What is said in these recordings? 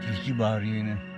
Tilki bağırıyor yine.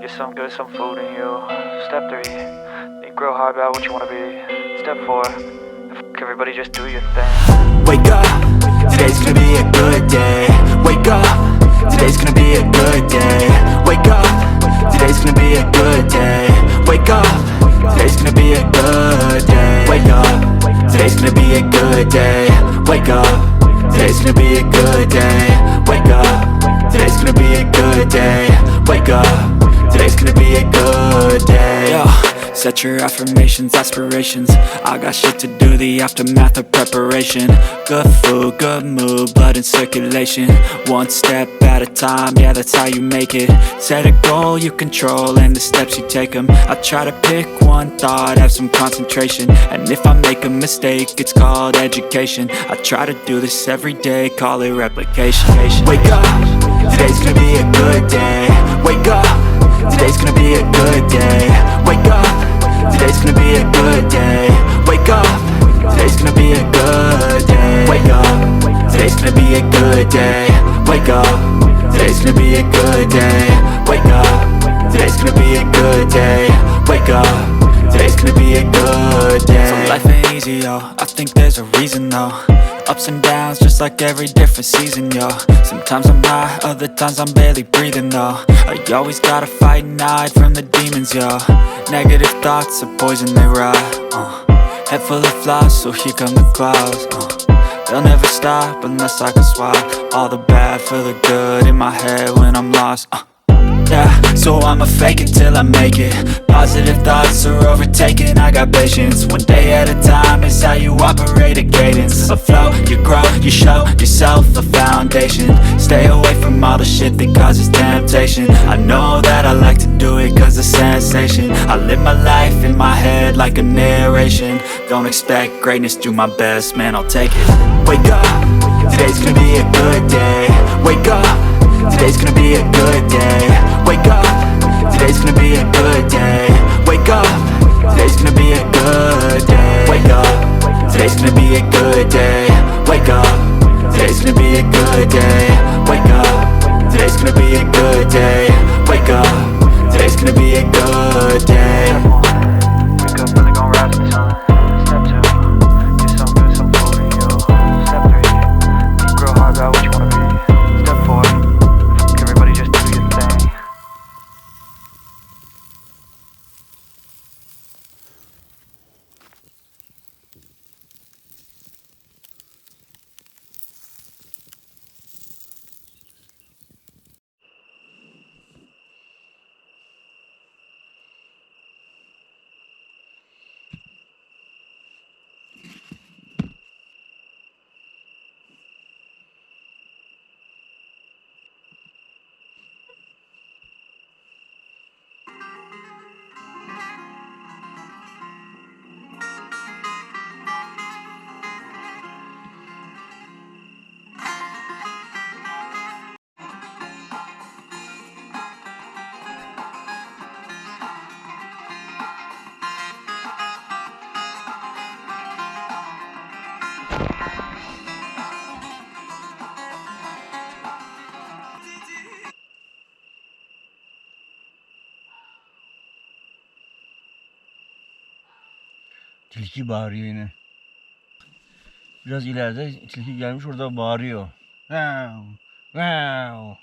Get some good, some food in you. Step 3, think real hard about what you wanna be. Step 4, everybody just do your thing. Wake up, today's gonna be a good day. Wake up, today's gonna be a good day. Wake up, today's gonna be a good day. Wake up, today's gonna be a good day. Wake up, today's gonna be a good day. Wake up, today's gonna be a good day. Wake up, today's gonna be a good day. Wake up, today's gonna be a good day. Yo, set your affirmations, aspirations. I got shit to do, the aftermath of preparation. Good food, good mood, blood in circulation. One step at a time, yeah, that's how you make it. Set a goal you control and the steps you take them. I try to pick one thought, have some concentration. And if I make a mistake, it's called education. I try to do this every day, call it replication. Wake up, today's gonna be a good day. Wake up, today's gonna be a good day. Wake up, today's gonna be a good day. Wake up, today's gonna be a good day. Wake up, today's gonna be a good day. Wake up, today's gonna be a good day. Wake up, today's gonna be a good day. Wake up, today's gonna be a good day. So life ain't easy, yo, I think there's a reason though. Ups and downs, just like every different season, yo. Sometimes I'm high, other times I'm barely breathing, though. I always gotta fight and hide from the demons, yo. Negative thoughts are poison, they rot. Head full of flies, so here come the clouds. They'll never stop unless I can swap all the bad for the good in my head when I'm lost. Yeah, so I'ma fake it till I make it. Positive thoughts are overtaken, I got patience. One day at a time is how you operate a cadence. A flow, you grow, you show yourself a foundation. Stay away from all the shit that causes temptation. I know that I like to do it cause it's sensation. I live my life in my head like a narration. Don't expect greatness, do my best, man, I'll take it. Wake up, today's gonna be a good day. Wake up, today's gonna be a good day. Wake up, today's gonna be a good day. Wake up, today's gonna be a good day. Wake up, today's gonna be a good day. Wake up, today's gonna be a good day. Wake up, today's gonna be a good day. Wake up, today's gonna be a good day. Wake up, really gon' rise in the sun. Step 2, get some good, some food in you. Step 3, think real hard about what you wanna be. Step 4, everybody just do your thing. Tilki bağırıyor yine. Biraz ileride tilki gelmiş, orada bağırıyor. Wow, wow.